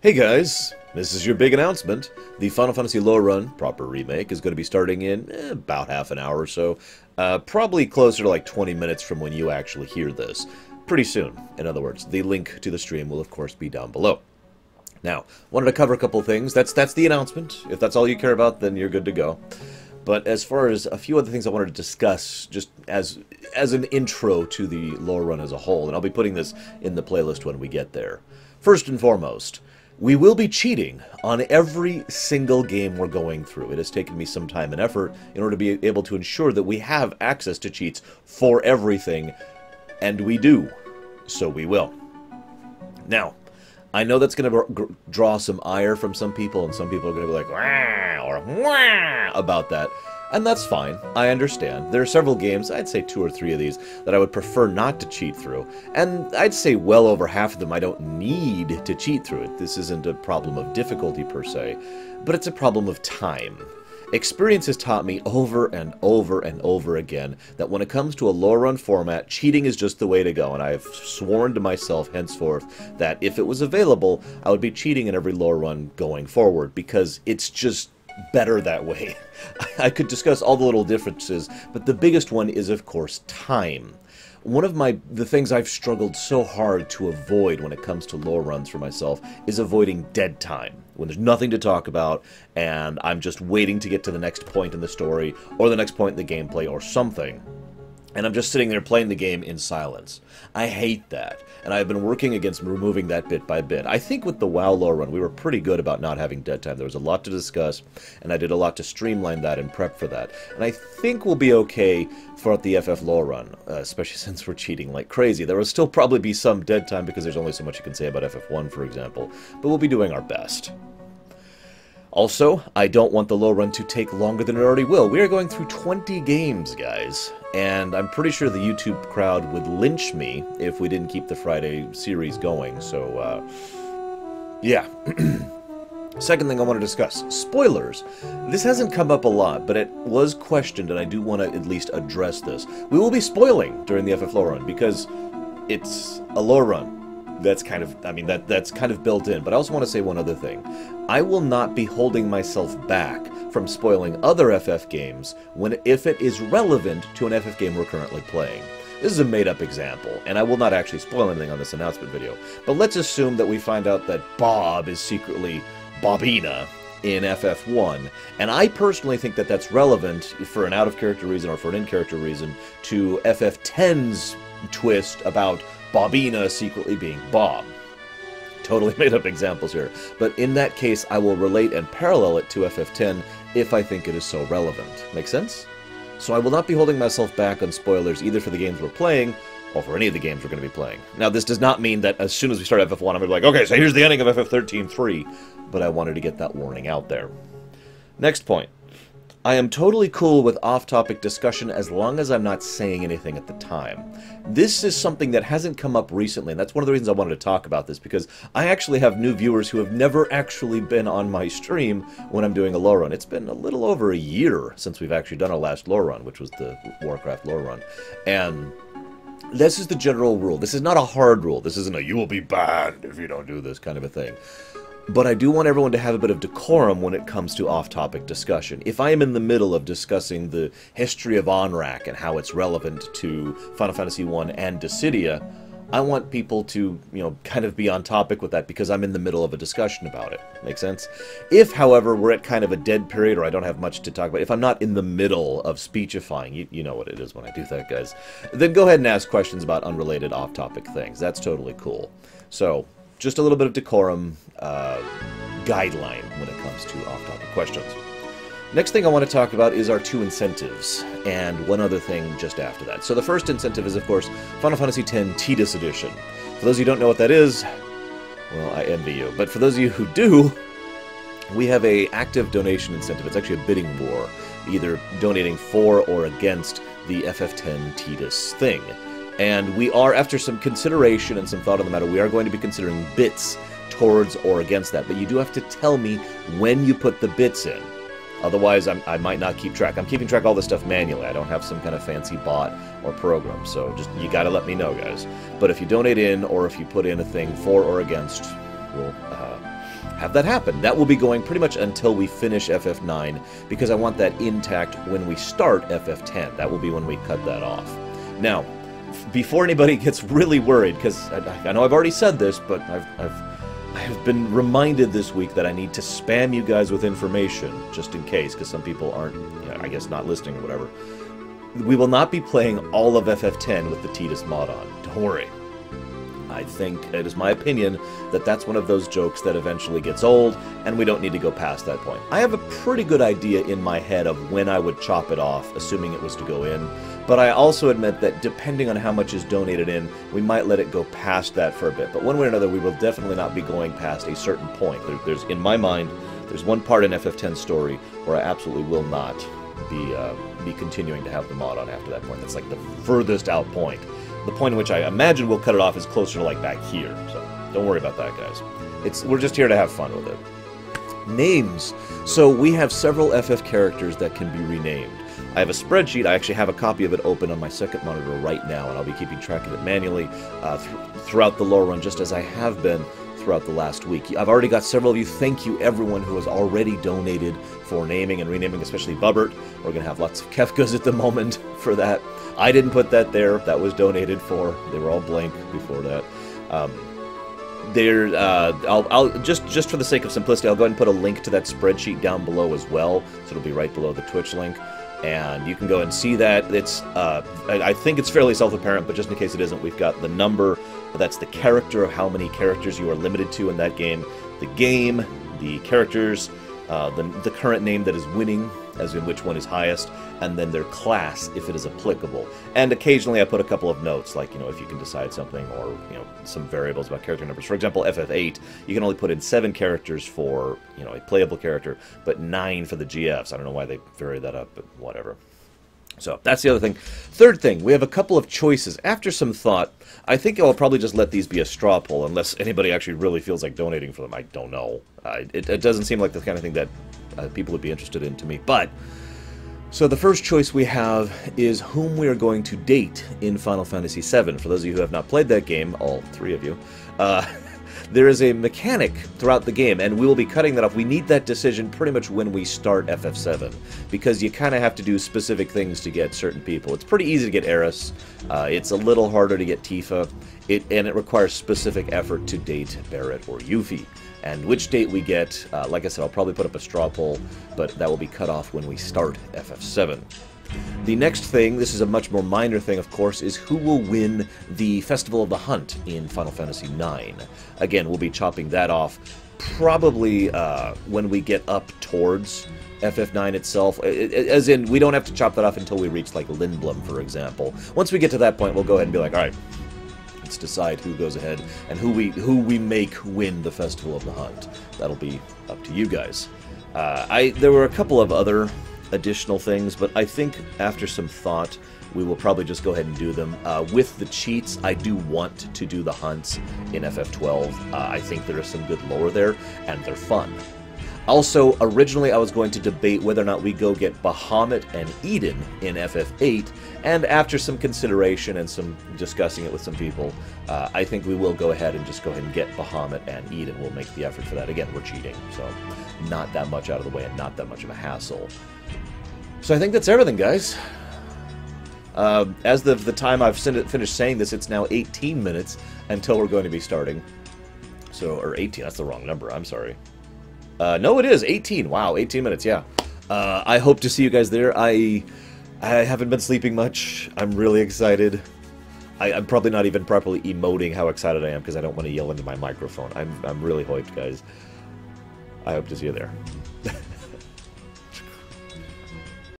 Hey guys, this is your big announcement. The Final Fantasy Lorerun proper remake is going to be starting in about half an hour or so. Probably closer to like 20 minutes from when you actually hear this. Pretty soon, in other words. The link to the stream will of course be down below. Now, wanted to cover a couple things. That's the announcement. If that's all you care about, then you're good to go. But as far as a few other things I wanted to discuss, just as an intro to the Lorerun as a whole, and I'll be putting this in the playlist when we get there. First and foremost, we will be cheating on every single game we're going through. It has taken me some time and effort in order to be able to ensure that we have access to cheats for everything, and we do. So we will. Now, I know that's going to draw some ire from some people, and some people are going to be like, wah, or wah, about that. And that's fine. I understand. There are several games, I'd say 2 or 3 of these, that I would prefer not to cheat through. And I'd say well over half of them I don't need to cheat through it. This isn't a problem of difficulty per se, but it's a problem of time. Experience has taught me over and over and over again that when it comes to a Lorerun format, cheating is just the way to go, and I have sworn to myself henceforth that if it was available, I would be cheating in every Lorerun going forward, because it's just better that way. I could discuss all the little differences, but the biggest one is, of course, time. One of the things I've struggled so hard to avoid when it comes to lore runs for myself is avoiding dead time. When there's nothing to talk about, and I'm just waiting to get to the next point in the story, or the next point in the gameplay, or something. And I'm just sitting there playing the game in silence. I hate that, and I've been working against removing that bit by bit. I think with the WoW lore run, we were pretty good about not having dead time. There was a lot to discuss, and I did a lot to streamline that and prep for that. And I think we'll be okay throughout the FF lore run, especially since we're cheating like crazy. There will still probably be some dead time because there's only so much you can say about FF1, for example, but we'll be doing our best. Also, I don't want the lore run to take longer than it already will. We are going through 20 games, guys, and I'm pretty sure the YouTube crowd would lynch me if we didn't keep the Friday series going, so, yeah. Second thing I want to discuss, spoilers. This hasn't come up a lot, but it was questioned, and I do want to at least address this. We will be spoiling during the FF lore run, because it's a lore run. That's kind of, I mean, that's kind of built in. But I also want to say one other thing. I will not be holding myself back from spoiling other FF games if it is relevant to an FF game we're currently playing. This is a made-up example, and I will not actually spoil anything on this announcement video. But let's assume that we find out that Bob is secretly Bobina in FF1, and I personally think that that's relevant for an out-of-character reason or for an in-character reason to FF10's twist about Bobina secretly being Bob. Totally made up examples here. But in that case, I will relate and parallel it to FF10 if I think it is so relevant. Make sense? So I will not be holding myself back on spoilers either for the games we're playing or for any of the games we're going to be playing. Now, this does not mean that as soon as we start FF1, I'm going to be like, okay, so here's the ending of FF13-3. But I wanted to get that warning out there. Next point. I am totally cool with off-topic discussion as long as I'm not saying anything at the time. This is something that hasn't come up recently, and that's one of the reasons I wanted to talk about this, because I actually have new viewers who have never actually been on my stream when I'm doing a lore run. It's been a little over a year since we've actually done our last lore run, which was the Warcraft lore run. And this is the general rule. This is not a hard rule. This isn't a you will be banned if you don't do this kind of a thing. But I do want everyone to have a bit of decorum when it comes to off-topic discussion. If I am in the middle of discussing the history of Onrak and how it's relevant to Final Fantasy I and Dissidia, I want people to, kind of be on topic with that because I'm in the middle of a discussion about it. Make sense? If, however, we're at kind of a dead period or I don't have much to talk about, if I'm not in the middle of speechifying, you know what it is when I do that, guys, then go ahead and ask questions about unrelated off-topic things. That's totally cool. So, just a little bit of decorum guideline when it comes to off-topic questions. Next thing I want to talk about is our 2 incentives, and one other thing just after that. So the first incentive is, of course, Final Fantasy X Tidus Edition. For those of you who don't know what that is, well, I envy you. But for those of you who do, we have a active donation incentive. It's actually a bidding war, either donating for or against the FF10 Tidus thing. And we are, after some consideration and some thought on the matter, we are going to be considering bits towards or against that. But you do have to tell me when you put the bits in. Otherwise, I might not keep track. I'm keeping track of all this stuff manually. I don't have some kind of fancy bot or program. So just, you got to let me know, guys. But if you donate in or if you put in a thing for or against, well, have that happen. That will be going pretty much until we finish FF9, because I want that intact when we start FF10. That will be when we cut that off. Now, before anybody gets really worried, because I know I've already said this, but I've been reminded this week that I need to spam you guys with information, just in case, because some people aren't, you know, I guess, not listening or whatever. We will not be playing all of FF10 with the Tidus mod on. Don't worry. I think, it is my opinion, that that's one of those jokes that eventually gets old, and we don't need to go past that point. I have a pretty good idea in my head of when I would chop it off, assuming it was to go in, but I also admit that depending on how much is donated in, we might let it go past that for a bit. But one way or another, we will definitely not be going past a certain point. There's in my mind, there's one part in FF10's story where I absolutely will not be continuing to have the mod on after that point. That's like the furthest out point. The point in which I imagine we'll cut it off is closer to like back here, so don't worry about that, guys. We're just here to have fun with it. Names. So we have several FF characters that can be renamed. I have a spreadsheet. I actually have a copy of it open on my second monitor right now, and I'll be keeping track of it manually throughout the Lorerun, just as I have been throughout the last week. I've already got several of you. Thank you, everyone who has already donated for naming and renaming, especially Bubbert. We're going to have lots of Kefkas at the moment for that. I didn't put that there. That was donated for. They were all blank before that. I'll just for the sake of simplicity, I'll go ahead and put a link to that spreadsheet down below as well. So it'll be right below the Twitch link. And you can go and see that. It's I think it's fairly self-apparent, but just in case it isn't, we've got the number. That's the character of how many characters you are limited to in that game. The characters, the current name that is winning, as in which one is highest, and then their class, if it is applicable. And occasionally I put a couple of notes, like, you know, if you can decide something, or, you know, some variables about character numbers. For example, FF8, you can only put in 7 characters for, you know, a playable character, but 9 for the GFs. I don't know why they vary that up, but whatever. So, that's the other thing. Third thing, we have a couple of choices. After some thought, I think I'll probably just let these be a straw poll, unless anybody actually really feels like donating for them. I don't know. It doesn't seem like the kind of thing that people would be interested in to me. But, so the first choice we have is whom we are going to date in Final Fantasy VII. For those of you who have not played that game, all 3 of you, there is a mechanic throughout the game, and we will be cutting that off. We need that decision pretty much when we start FF7, because you kind of have to do specific things to get certain people. It's pretty easy to get Eris. It's a little harder to get Tifa, and it requires specific effort to date Barrett or Yuffie. And which date we get, like I said, I'll probably put up a straw poll, but that will be cut off when we start FF7. The next thing, this is a much more minor thing, of course, is who will win the Festival of the Hunt in Final Fantasy IX. Again, we'll be chopping that off probably when we get up towards FF9 itself. As in, we don't have to chop that off until we reach, like, Lindblum, for example. Once we get to that point, we'll go ahead and be like, alright, let's decide who goes ahead and who we make win the Festival of the Hunt. That'll be up to you guys. There were a couple of other additional things, but I think after some thought, we will probably just go ahead and do them. With the cheats, I do want to do the hunts in FF12. I think there is some good lore there, and they're fun. Also, originally I was going to debate whether or not we go get Bahamut and Eden in FF8, and after some consideration and some discussing it with some people, I think we will go ahead and get Bahamut and Eden. We'll make the effort for that. Again, we're cheating, so not that much out of the way and not that much of a hassle. So I think that's everything, guys. As of the time I've finished saying this, it's now 18 minutes until we're going to be starting. So, or 18, that's the wrong number, I'm sorry. No, it is 18. Wow, 18 minutes, yeah. I hope to see you guys there. I haven't been sleeping much. I'm really excited. I'm probably not even properly emoting how excited I am because I don't want to yell into my microphone. I'm really hyped, guys. I hope to see you there.